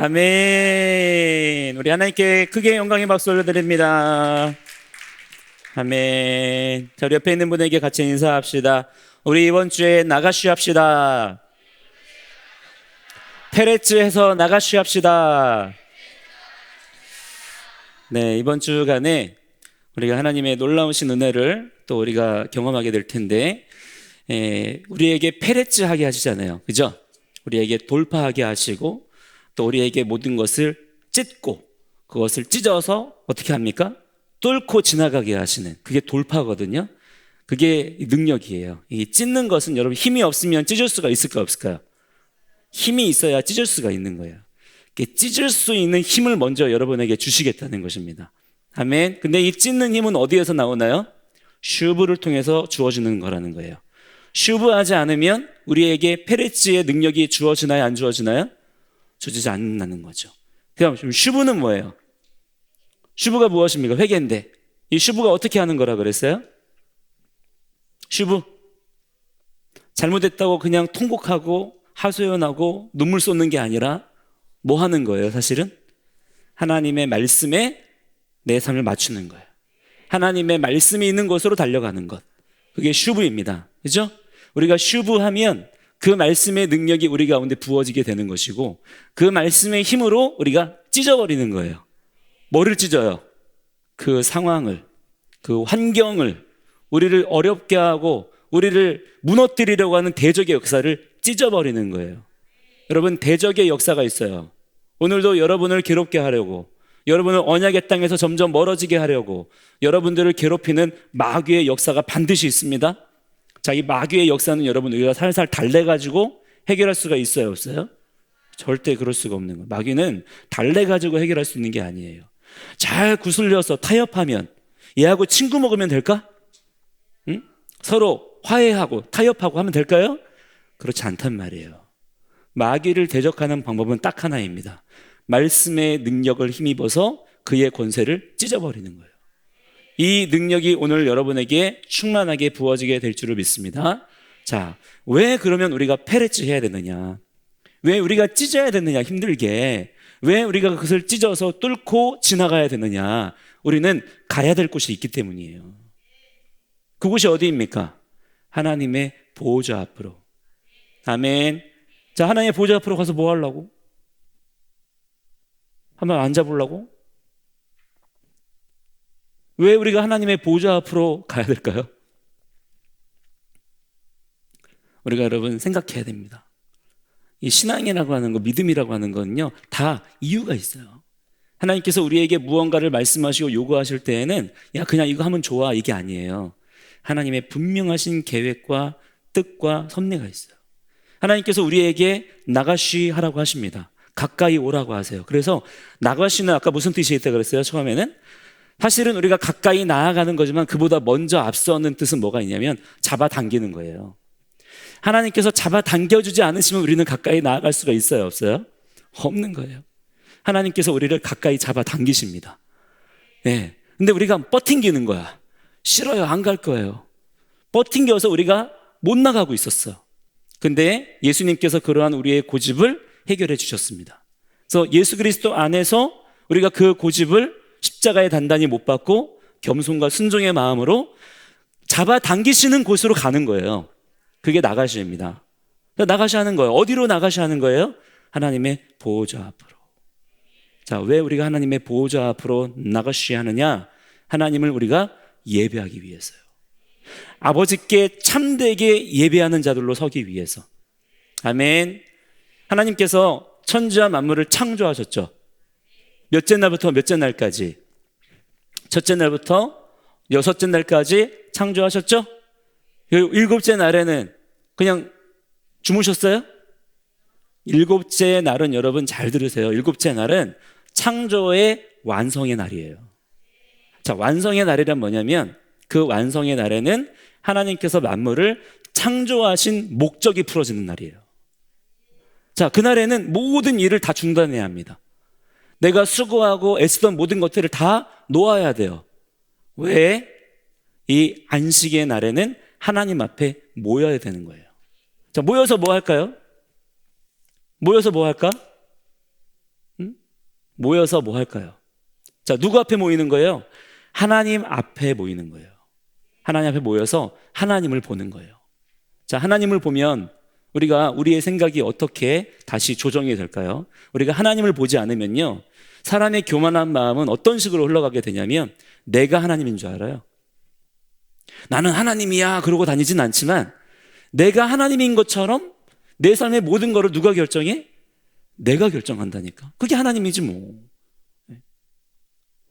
아멘. 우리 하나님께 크게 영광의 박수 올려드립니다. 아멘. 자, 우리 옆에 있는 분에게 같이 인사합시다. 우리 이번 주에 나가쉬 합시다. 페레츠에서 나가쉬 합시다. 네, 이번 주간에 우리가 하나님의 놀라우신 은혜를 또 우리가 경험하게 될 텐데, 우리에게 페레츠 하게 하시잖아요. 그죠? 우리에게 돌파하게 하시고, 또 우리에게 모든 것을 찢고, 그것을 찢어서 어떻게 합니까? 뚫고 지나가게 하시는, 그게 돌파거든요. 그게 능력이에요. 이 찢는 것은 여러분 힘이 없으면 찢을 수가 있을까 없을까요? 힘이 있어야 찢을 수가 있는 거예요. 찢을 수 있는 힘을 먼저 여러분에게 주시겠다는 것입니다. 아멘. 근데 이 찢는 힘은 어디에서 나오나요? 슈브를 통해서 주어지는 거라는 거예요. 슈브하지 않으면 우리에게 페레츠의 능력이 주어지나요? 안 주어지나요? 주어지지 않는다는 거죠. 그럼 슈브는 뭐예요? 슈브가 무엇입니까? 회개인데 이 슈브가 어떻게 하는 거라 그랬어요? 슈브 잘못했다고 그냥 통곡하고 하소연하고 눈물 쏟는 게 아니라 뭐 하는 거예요? 사실은 하나님의 말씀에 내 삶을 맞추는 거예요. 하나님의 말씀이 있는 곳으로 달려가는 것, 그게 슈브입니다. 그죠? 우리가 슈브하면 그 말씀의 능력이 우리 가운데 부어지게 되는 것이고, 그 말씀의 힘으로 우리가 찢어버리는 거예요. 뭐를 찢어요? 그 상황을, 그 환경을, 우리를 어렵게 하고 우리를 무너뜨리려고 하는 대적의 역사를 찢어버리는 거예요. 여러분, 대적의 역사가 있어요. 오늘도 여러분을 괴롭게 하려고, 여러분을 언약의 땅에서 점점 멀어지게 하려고 여러분들을 괴롭히는 마귀의 역사가 반드시 있습니다. 자, 이 마귀의 역사는 여러분 우리가 살살 달래가지고 해결할 수가 있어요, 없어요? 절대 그럴 수가 없는 거예요. 마귀는 달래가지고 해결할 수 있는 게 아니에요. 잘 구슬려서 타협하면, 얘하고 친구 먹으면 될까? 응? 서로 화해하고 타협하고 하면 될까요? 그렇지 않단 말이에요. 마귀를 대적하는 방법은 딱 하나입니다. 말씀의 능력을 힘입어서 그의 권세를 찢어버리는 거예요. 이 능력이 오늘 여러분에게 충만하게 부어지게 될 줄을 믿습니다. 자, 왜 그러면 우리가 페레츠 해야 되느냐? 왜 우리가 찢어야 되느냐? 힘들게. 왜 우리가 그것을 찢어서 뚫고 지나가야 되느냐? 우리는 가야 될 곳이 있기 때문이에요. 그곳이 어디입니까? 하나님의 보호자 앞으로. 아멘. 자, 하나님의 보호자 앞으로 가서 뭐 하려고? 한번 앉아보려고? 왜 우리가 하나님의 보호자 앞으로 가야 될까요? 우리가 여러분 생각해야 됩니다. 이 신앙이라고 하는 거, 믿음이라고 하는 거는요, 다 이유가 있어요. 하나님께서 우리에게 무언가를 말씀하시고 요구하실 때에는 야, 그냥 이거 하면 좋아, 이게 아니에요. 하나님의 분명하신 계획과 뜻과 섭리가 있어요. 하나님께서 우리에게 나가쉬 하라고 하십니다. 가까이 오라고 하세요. 그래서 나가쉬는 아까 무슨 뜻이 있다고 그랬어요? 처음에는 사실은 우리가 가까이 나아가는 거지만 그보다 먼저 앞서는 뜻은 뭐가 있냐면 잡아당기는 거예요. 하나님께서 잡아당겨주지 않으시면 우리는 가까이 나아갈 수가 있어요, 없어요? 없는 거예요. 하나님께서 우리를 가까이 잡아당기십니다. 네. 근데 우리가 버팅기는 거야. 싫어요, 안 갈 거예요. 버팅겨서 우리가 못 나가고 있었어. 근데 예수님께서 그러한 우리의 고집을 해결해 주셨습니다. 그래서 예수 그리스도 안에서 우리가 그 고집을 십자가에 단단히 못 박고 겸손과 순종의 마음으로 잡아당기시는 곳으로 가는 거예요. 그게 나가시입니다. 나가시 하는 거예요. 어디로 나가시 하는 거예요? 하나님의 보호자 앞으로. 자, 왜 우리가 하나님의 보호자 앞으로 나가시 하느냐? 하나님을 우리가 예배하기 위해서요. 아버지께 참되게 예배하는 자들로 서기 위해서. 아멘. 하나님께서 천지와 만물을 창조하셨죠. 몇째 날부터 몇째 날까지? 첫째 날부터 여섯째 날까지 창조하셨죠? 일곱째 날에는 그냥 주무셨어요? 일곱째 날은 여러분 잘 들으세요. 일곱째 날은 창조의 완성의 날이에요. 자, 완성의 날이란 뭐냐면 그 완성의 날에는 하나님께서 만물을 창조하신 목적이 풀어지는 날이에요. 자, 그날에는 모든 일을 다 중단해야 합니다. 내가 수고하고 애쓰던 모든 것들을 다 놓아야 돼요. 왜? 이 안식의 날에는 하나님 앞에 모여야 되는 거예요. 자, 모여서 뭐 할까요? 모여서 뭐 할까? 모여서 뭐 할까요? 자, 누구 앞에 모이는 거예요? 하나님 앞에 모이는 거예요. 하나님 앞에 모여서 하나님을 보는 거예요. 자, 하나님을 보면 우리가 우리의 생각이 어떻게 다시 조정이 될까요? 우리가 하나님을 보지 않으면요, 사람의 교만한 마음은 어떤 식으로 흘러가게 되냐면 내가 하나님인 줄 알아요. 나는 하나님이야 그러고 다니진 않지만 내가 하나님인 것처럼 내 삶의 모든 거를 누가 결정해? 내가 결정한다니까. 그게 하나님이지 뭐.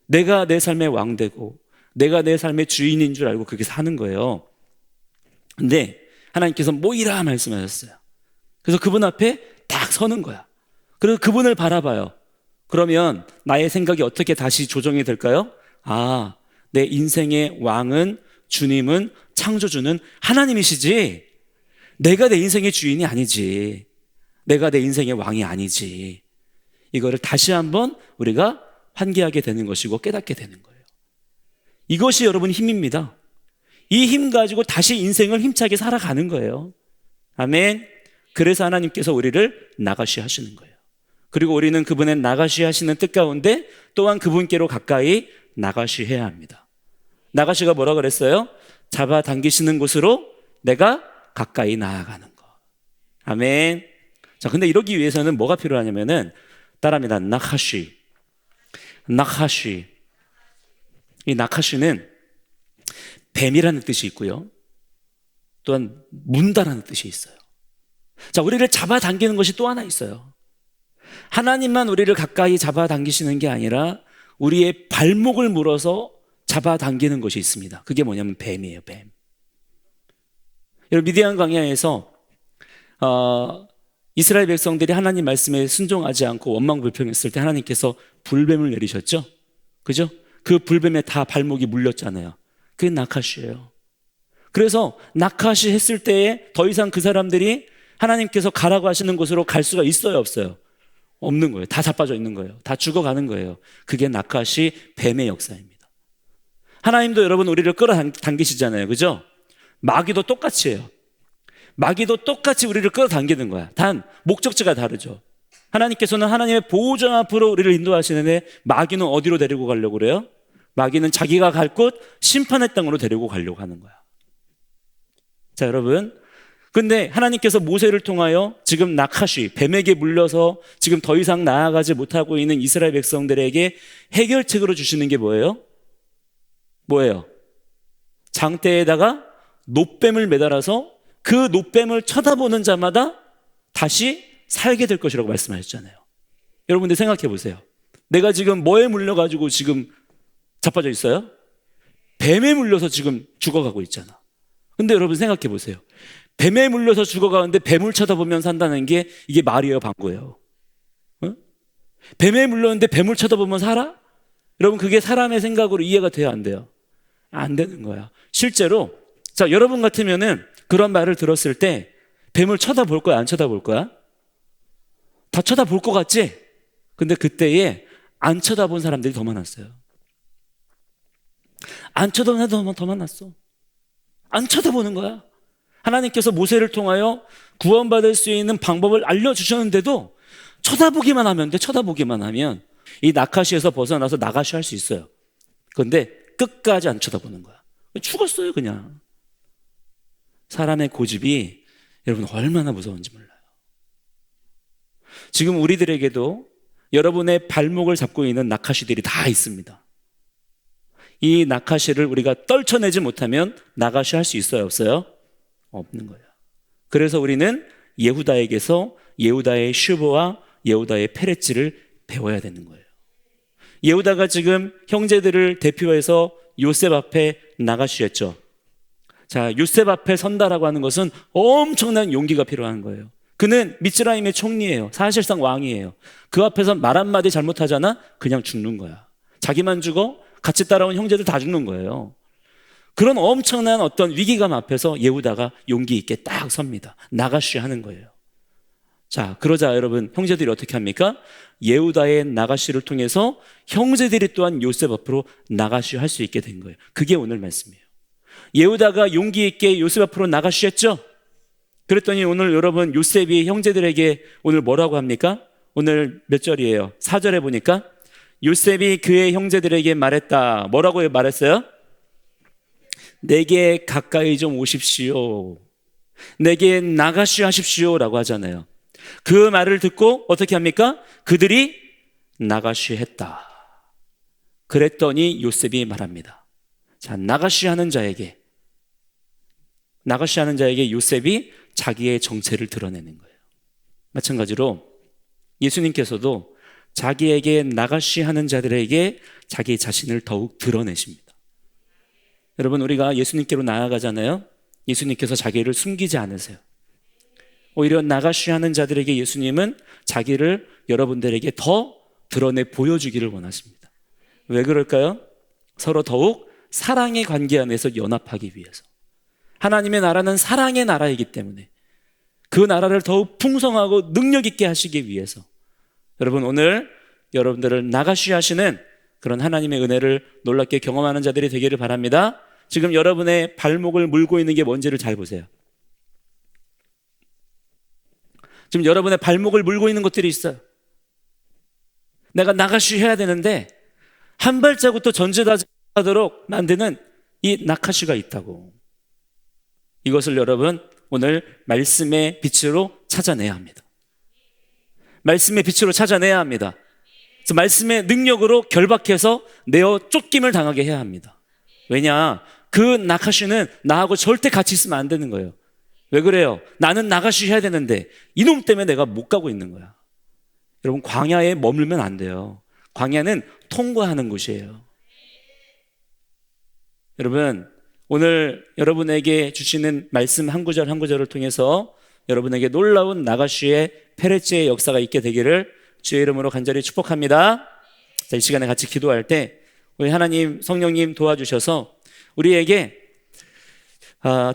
내가 내 삶의 왕되고 내가 내 삶의 주인인 줄 알고 그렇게 사는 거예요. 근데 하나님께서 모이라 말씀하셨어요. 그래서 그분 앞에 딱 서는 거야. 그리고 그분을 바라봐요. 그러면 나의 생각이 어떻게 다시 조정이 될까요? 아, 내 인생의 왕은, 주님은, 창조주는 하나님이시지 내가 내 인생의 주인이 아니지, 내가 내 인생의 왕이 아니지. 이거를 다시 한번 우리가 환기하게 되는 것이고 깨닫게 되는 거예요. 이것이 여러분 힘입니다. 이 힘 가지고 다시 인생을 힘차게 살아가는 거예요. 아멘. 그래서 하나님께서 우리를 나가시 하시는 거예요. 그리고 우리는 그분의 나가시 하시는 뜻 가운데 또한 그분께로 가까이 나가시 해야 합니다. 나가시가 뭐라 그랬어요? 잡아당기시는 곳으로 내가 가까이 나아가는 거. 아멘. 자, 근데 이러기 위해서는 뭐가 필요하냐면은 따라합니다. 나카시. 나카시. 이 나카시는 뱀이라는 뜻이 있고요, 또한 문다라는 뜻이 있어요. 자, 우리를 잡아당기는 것이 또 하나 있어요. 하나님만 우리를 가까이 잡아당기시는 게 아니라 우리의 발목을 물어서 잡아당기는 것이 있습니다. 그게 뭐냐면 뱀이에요. 뱀. 여러분, 미디안 광야에서 이스라엘 백성들이 하나님 말씀에 순종하지 않고 원망불평했을 때 하나님께서 불뱀을 내리셨죠? 그죠? 그 불뱀에 다 발목이 물렸잖아요. 그게 나카시예요. 그래서 나카시 했을 때에 더 이상 그 사람들이 하나님께서 가라고 하시는 곳으로 갈 수가 있어요, 없어요? 없는 거예요. 다 자빠져 있는 거예요. 다 죽어가는 거예요. 그게 나카시 뱀의 역사입니다. 하나님도 여러분 우리를 끌어당기시잖아요. 그죠? 마귀도 똑같이 해요. 마귀도 똑같이 우리를 끌어당기는 거야. 단 목적지가 다르죠. 하나님께서는 하나님의 보호자 앞으로 우리를 인도하시는데 마귀는 어디로 데리고 가려고 그래요? 마귀는 자기가 갈 곳 심판의 땅으로 데리고 가려고 하는 거야. 자, 여러분, 근데 하나님께서 모세를 통하여 지금 나카시, 뱀에게 물려서 지금 더 이상 나아가지 못하고 있는 이스라엘 백성들에게 해결책으로 주시는 게 뭐예요? 뭐예요? 장대에다가 놋뱀을 매달아서 그 놋뱀을 쳐다보는 자마다 다시 살게 될 것이라고 말씀하셨잖아요. 여러분들 생각해 보세요. 내가 지금 뭐에 물려가지고 지금 자빠져 있어요? 뱀에 물려서 지금 죽어가고 있잖아. 근데 여러분 생각해 보세요. 뱀에 물려서 죽어가는데 뱀을 쳐다보면 산다는 게 이게 말이에요, 방구예요? 어? 뱀에 물렸는데 뱀을 쳐다보면 살아? 여러분, 그게 사람의 생각으로 이해가 돼요, 안 돼요? 안 되는 거야. 실제로 자, 여러분 같으면은 그런 말을 들었을 때 뱀을 쳐다볼 거야, 안 쳐다볼 거야? 다 쳐다볼 것 같지? 근데 그때에 안 쳐다본 사람들이 더 많았어요. 안 쳐다보는 사람이 더 많았어. 안 쳐다보는 거야. 하나님께서 모세를 통하여 구원받을 수 있는 방법을 알려주셨는데도 쳐다보기만 하면 돼. 쳐다보기만 하면 이 나카시에서 벗어나서 나가시 할 수 있어요. 그런데 끝까지 안 쳐다보는 거야. 죽었어요, 그냥. 사람의 고집이 여러분 얼마나 무서운지 몰라요. 지금 우리들에게도 여러분의 발목을 잡고 있는 나카시들이 다 있습니다. 이 나카시를 우리가 떨쳐내지 못하면 나가시 할 수 있어요, 없어요? 없는 거예요. 그래서 우리는 예후다에게서 예후다의 슈보와 예후다의 페레치를 배워야 되는 거예요. 예후다가 지금 형제들을 대표해서 요셉 앞에 나가시했죠. 자, 요셉 앞에 선다라고 하는 것은 엄청난 용기가 필요한 거예요. 그는 미츠라임의 총리예요. 사실상 왕이에요. 그 앞에서 말 한마디 잘못하잖아? 그냥 죽는 거야. 자기만 죽어? 같이 따라온 형제들 다 죽는 거예요. 그런 엄청난 어떤 위기감 앞에서 예후다가 용기 있게 딱 섭니다. 나가시 하는 거예요. 자, 그러자 여러분, 형제들이 어떻게 합니까? 예후다의 나가시를 통해서 형제들이 또한 요셉 앞으로 나가시 할 수 있게 된 거예요. 그게 오늘 말씀이에요. 예후다가 용기 있게 요셉 앞으로 나가시 했죠? 그랬더니 오늘 여러분, 요셉이 형제들에게 오늘 뭐라고 합니까? 오늘 몇 절이에요? 4절에 보니까 요셉이 그의 형제들에게 말했다. 뭐라고 말했어요? 내게 가까이 좀 오십시오. 내게 나가시 하십시오 라고 하잖아요. 그 말을 듣고 어떻게 합니까? 그들이 나가시 했다. 그랬더니 요셉이 말합니다. 자, 나가시 하는 자에게 요셉이 자기의 정체를 드러내는 거예요. 마찬가지로 예수님께서도 자기에게 나가시 하는 자들에게 자기 자신을 더욱 드러내십니다. 여러분, 우리가 예수님께로 나아가잖아요. 예수님께서 자기를 숨기지 않으세요. 오히려 나가시 하는 자들에게 예수님은 자기를 여러분들에게 더 드러내 보여주기를 원하십니다. 왜 그럴까요? 서로 더욱 사랑의 관계 안에서 연합하기 위해서. 하나님의 나라는 사랑의 나라이기 때문에 그 나라를 더욱 풍성하고 능력 있게 하시기 위해서 여러분, 오늘 여러분들을 나가시 하시는 그런 하나님의 은혜를 놀랍게 경험하는 자들이 되기를 바랍니다. 지금 여러분의 발목을 물고 있는 게 뭔지를 잘 보세요. 지금 여러분의 발목을 물고 있는 것들이 있어요. 내가 나가시 해야 되는데 한 발자국도 전진하도록 만드는 이 나카시가 있다고. 이것을 여러분 오늘 말씀의 빛으로 찾아내야 합니다. 말씀의 빛으로 찾아내야 합니다. 그래서 말씀의 능력으로 결박해서 내어 쫓김을 당하게 해야 합니다. 왜냐? 그 나카시는 나하고 절대 같이 있으면 안 되는 거예요. 왜 그래요? 나는 나가시 해야 되는데 이놈 때문에 내가 못 가고 있는 거야. 여러분, 광야에 머물면 안 돼요. 광야는 통과하는 곳이에요. 여러분, 오늘 여러분에게 주시는 말씀 한 구절 한 구절을 통해서 여러분에게 놀라운 나가시의 페레츠의 역사가 있게 되기를 주의 이름으로 간절히 축복합니다. 자, 이 시간에 같이 기도할 때 우리 하나님 성령님 도와주셔서 우리에게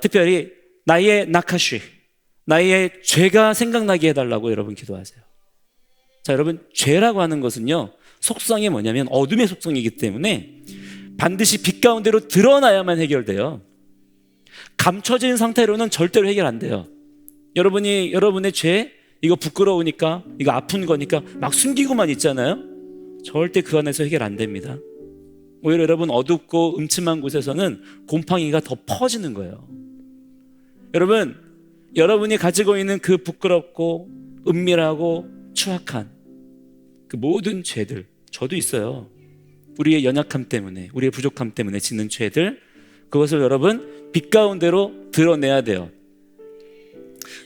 특별히 나의 나카시, 나의 죄가 생각나게 해달라고 여러분 기도하세요. 자, 여러분, 죄라고 하는 것은요, 속성이 뭐냐면 어둠의 속성이기 때문에 반드시 빛 가운데로 드러나야만 해결돼요. 감춰진 상태로는 절대로 해결 안 돼요. 여러분이 여러분의 죄, 이거 부끄러우니까, 이거 아픈 거니까 막 숨기고만 있잖아요. 절대 그 안에서 해결 안 됩니다. 오히려 여러분, 어둡고 음침한 곳에서는 곰팡이가 더 퍼지는 거예요. 여러분, 여러분이 가지고 있는 그 부끄럽고 은밀하고 추악한 그 모든 죄들, 저도 있어요. 우리의 연약함 때문에, 우리의 부족함 때문에 짓는 죄들, 그것을 여러분 빛 가운데로 드러내야 돼요.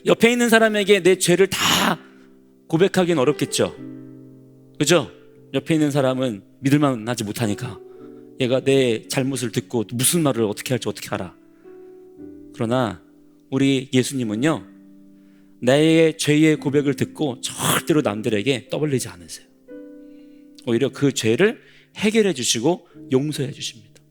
옆에 있는 사람에게 내 죄를 다 고백하기는 어렵겠죠. 그죠? 옆에 있는 사람은 믿을만 하지 못하니까 얘가 내 잘못을 듣고 무슨 말을 어떻게 할지 어떻게 알아. 그러나 우리 예수님은요, 나의 죄의 고백을 듣고 절대로 남들에게 떠벌리지 않으세요. 오히려 그 죄를 해결해 주시고 용서해 주십니다.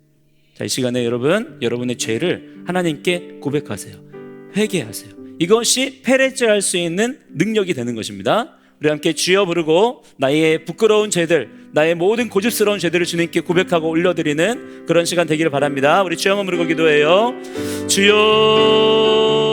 자, 이 시간에 여러분, 여러분의 죄를 하나님께 고백하세요. 회개하세요. 이것이 페레츠할 수 있는 능력이 되는 것입니다. 우리 함께 주여 부르고 나의 부끄러운 죄들, 나의 모든 고집스러운 죄들을 주님께 고백하고 올려드리는 그런 시간 되기를 바랍니다. 우리 주여 한번 부르고 기도해요. 주여